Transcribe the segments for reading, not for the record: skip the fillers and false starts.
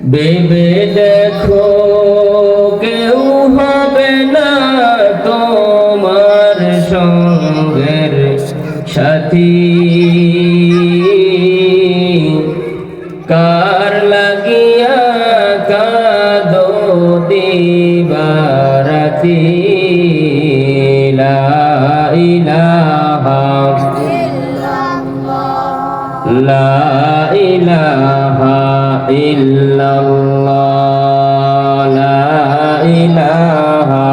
ভেবে দেখো কেউ হবে না তোমার সঙ্গের সাথী, কার লাগিয়া কাঁদো দিবারাতি। লা ইলাহা লা ইলাহা ইল্লাল্লাহ, লা ইলাহা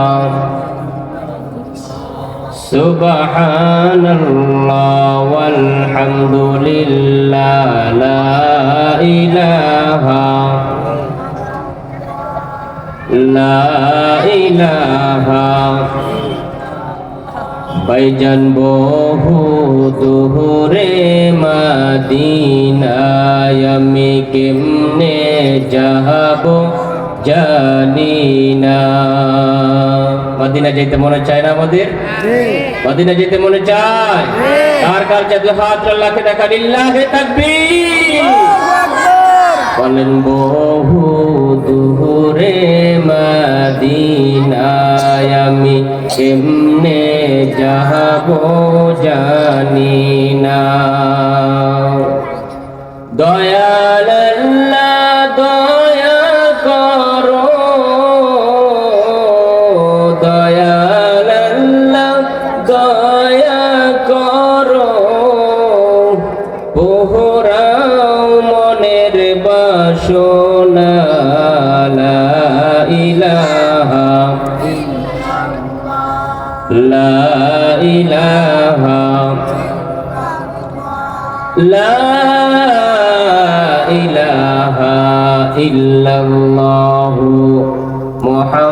সুবহানাল্লাহ ওয়ালহামদুলিল্লাহ, লা ইলাহা লা ইলাহা। ভাইজান বহু দূরে মদিনায় আমি কেমনে যাব জানি না। মদিনা যেতে মনে চায় না আমাদের? মদিনা যেতে মনে চায়? কার কার চাইতে হাত আল্লাহকে দেখা, লিল্লাহি তাকবীর। বলেন বহু দূরে মদিনায় আমি কেমনে যাব জানি না। দয়াল আল্লাহ দয়া করো, দয়াল আল্লাহ দয়া করো, পোহরাও মনের বাসনা। লা ইলাহা লা ইলাহা লা ইলাহা ইল্লাল্লাহু মুহাম্মাদুর